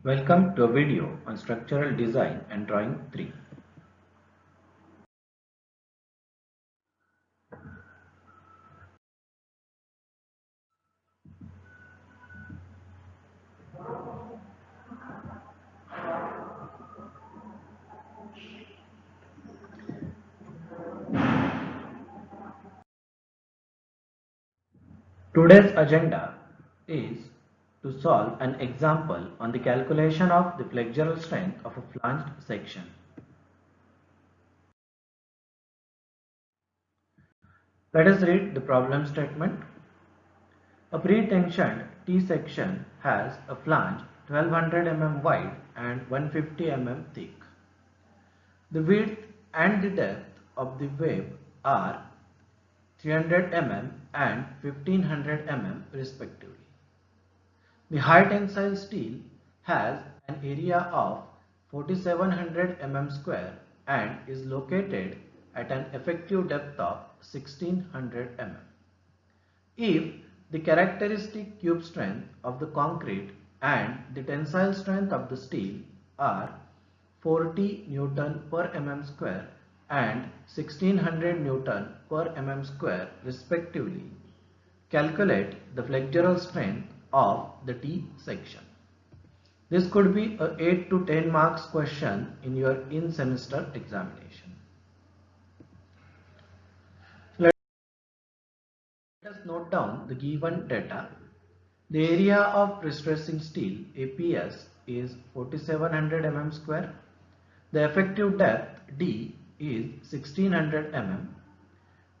Welcome to a video on structural design and drawing 3. Today's agenda is to solve an example on the calculation of the flexural strength of a flanged section. Let us read the problem statement. A pre-tensioned T-section has a flange 1200 mm wide and 150 mm thick. The width and the depth of the web are 300 mm and 1500 mm respectively. The high tensile steel has an area of 4700 mm square and is located at an effective depth of 1600 mm. If the characteristic cube strength of the concrete and the tensile strength of the steel are 40 Newton per mm square and 1600 Newton per mm square respectively, calculate the flexural strength of the T section. This could be a 8 to 10 marks question in your in-semester examination. Let us note down the given data. The area of prestressing steel APS is 4700 mm square. The effective depth D is 1600 mm.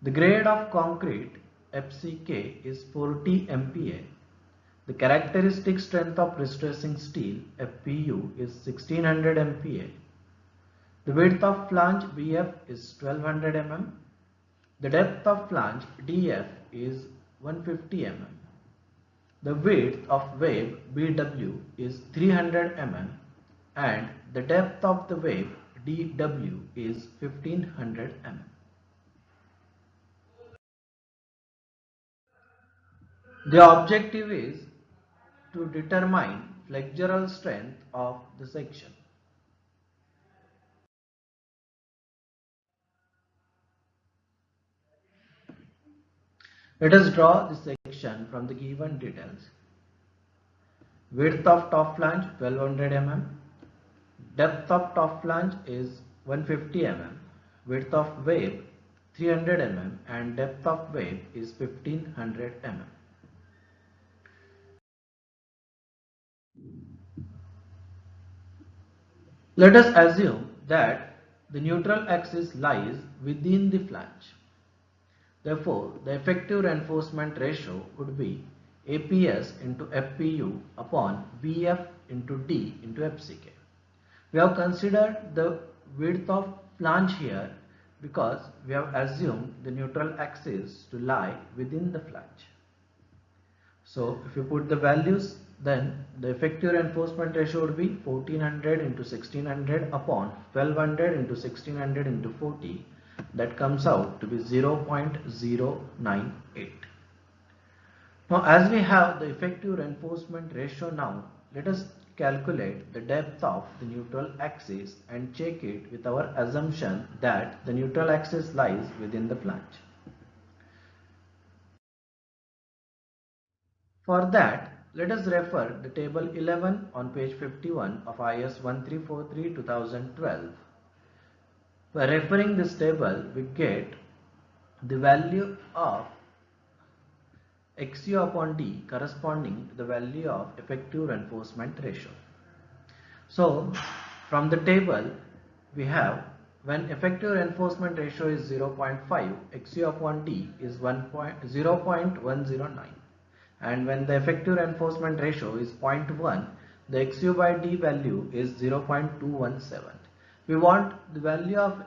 The grade of concrete FCK is 40 MPa. The characteristic strength of prestressing steel FPU is 1600 MPa. The width of flange BF is 1200 mm. The depth of flange DF is 150 mm. The width of wave BW is 300 mm and the depth of the wave DW is 1500 mm. The objective is to determine flexural strength of the section. Let us draw the section from the given details. Width of top flange 1200 mm. Depth of top flange is 150 mm. Width of wave 300 mm and depth of wave is 1500 mm. Let us assume that the neutral axis lies within the flange. Therefore, the effective reinforcement ratio would be APS into FPU upon BF into D into FCK. We have considered the width of flange here because we have assumed the neutral axis to lie within the flange. So if you put the values, then the effective reinforcement ratio would be 1400 into 1600 upon 1200 into 1600 into 40. That comes out to be 0.098. Now as we have the effective reinforcement ratio now, let us calculate the depth of the neutral axis and check it with our assumption that the neutral axis lies within the flange. For that, let us refer the table 11 on page 51 of IS 1343-2012. By referring this table, we get the value of XU upon D corresponding to the value of effective reinforcement ratio. So, from the table, we have when effective reinforcement ratio is 0.5, XU upon D is 0.109. And when the effective reinforcement ratio is 0.1, the XU by D value is 0.217. We want the value of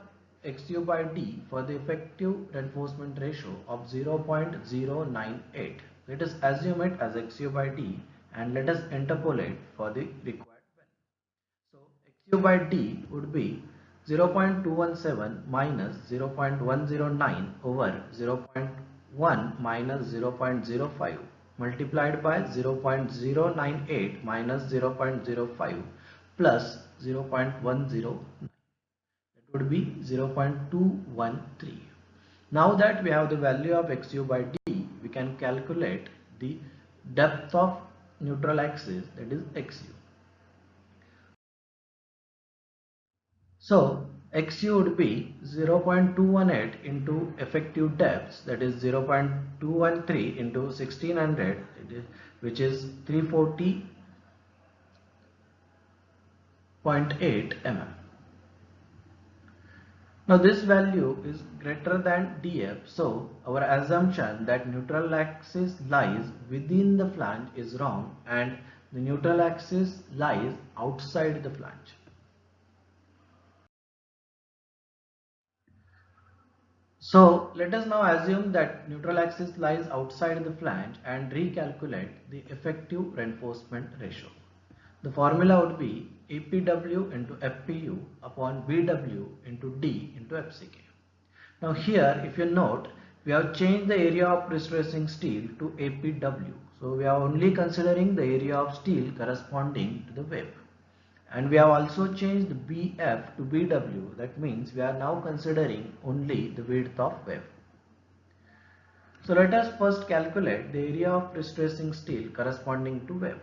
XU by D for the effective reinforcement ratio of 0.098. Let us assume it as XU by D and let us interpolate for the required value. So XU by D would be 0.217 minus 0.109 over 0.1 minus 0.05 multiplied by 0.098 minus 0.05 plus 0.109. That would be 0.213. Now that we have the value of xu by d, we can calculate the depth of neutral axis, that is xu. So xu would be 0.218 into effective depths, that is 0.213 into 1600, which is 340.8 mm. Now this value is greater than df, so our assumption that neutral axis lies within the flange is wrong and the neutral axis lies outside the flange. So let us now assume that neutral axis lies outside the flange and recalculate the effective reinforcement ratio. The formula would be APW into FPU upon BW into D into FCK. Now here, if you note, we have changed the area of prestressing steel to APW. So we are only considering the area of steel corresponding to the web. And we have also changed BF to BW. That means we are now considering only the width of web. So let us first calculate the area of prestressing steel corresponding to web.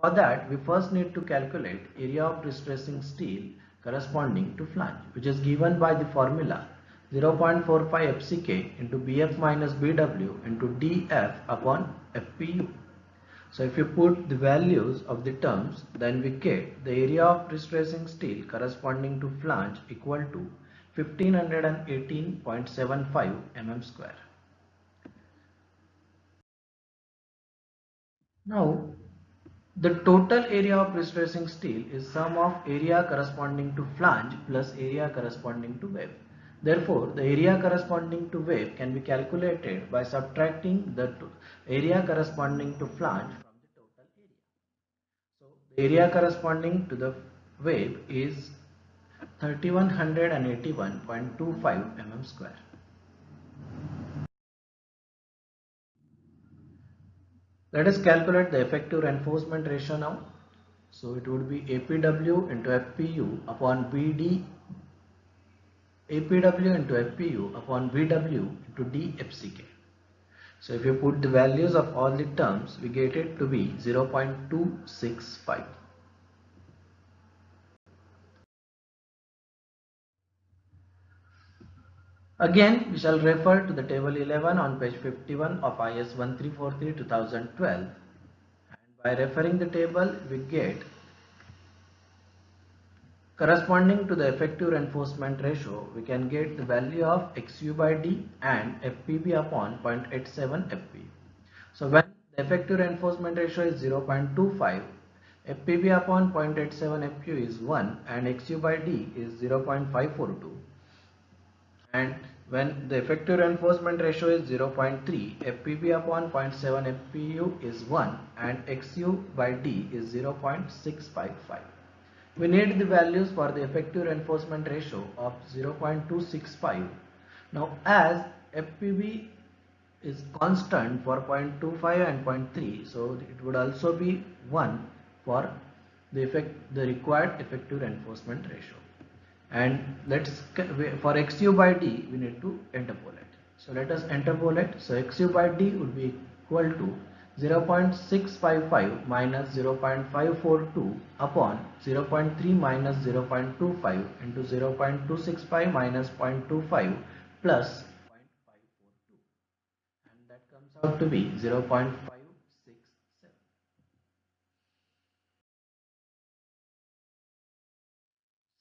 For that, we first need to calculate area of prestressing steel corresponding to flange, which is given by the formula 0.45 FCK into BF minus BW into DF upon FPU. So if you put the values of the terms, then we get the area of prestressing steel corresponding to flange equal to 1518.75 mm square. Now, the total area of prestressing steel is sum of area corresponding to flange plus area corresponding to web. Therefore, the area corresponding to web can be calculated by subtracting the area corresponding to flange from the total area. So, the area corresponding to the web is 3181.25 mm square. Let us calculate the effective reinforcement ratio now. So it would be APW into FPU upon BD, APW into FPU upon BW into DFCK. So if you put the values of all the terms, we get it to be 0.265. Again, we shall refer to the table 11 on page 51 of IS 1343-2012, and by referring the table, we get corresponding to the effective reinforcement ratio, we can get the value of XU by D and FPB upon 0.87 FPU. So when the effective reinforcement ratio is 0.25, FPB upon 0.87 FPU is 1 and XU by D is 0.542. And when the effective reinforcement ratio is 0.3, FPB upon 0.7 FPU is 1 and XU by D is 0.655. We need the values for the effective reinforcement ratio of 0.265. Now as FPB is constant for 0.25 and 0.3, so it would also be 1 for the required effective reinforcement ratio. And for XU by D we need to interpolate. So let us interpolate. So XU by D would be equal to 0.655 minus 0.542 upon 0.3 minus 0.25 into 0.265 minus 0.25 plus 0.542, and that comes out to be 0.567.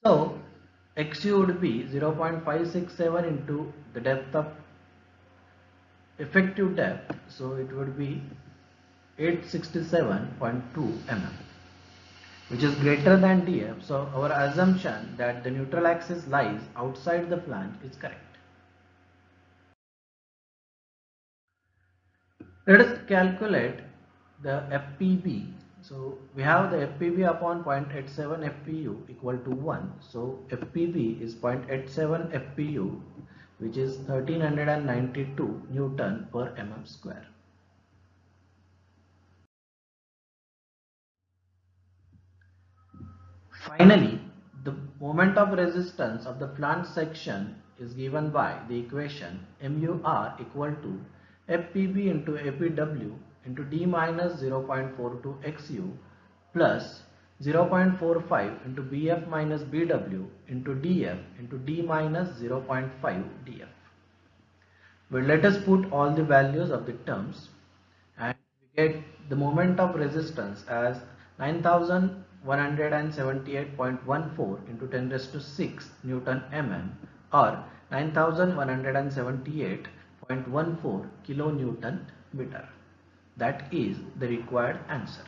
So XU would be 0.567 into the depth of effective depth, so it would be 867.2 mm, which is greater than DF. So our assumption that the neutral axis lies outside the flange is correct. Let us calculate the FPB. So we have the FPB upon 0.87 FPU equal to 1. So FPB is 0.87 FPU, which is 1392 Newton per mm square. Finally, the moment of resistance of the flange section is given by the equation MUR equal to FPB into APW into D minus 0.42 XU plus 0.45 into BF minus BW into DF into D minus 0.5 DF. Well, let us put all the values of the terms and we get the moment of resistance as 9178.14 into 10 raised to 6 Newton mm or 9178.14 kilonewton meter. That is the required answer.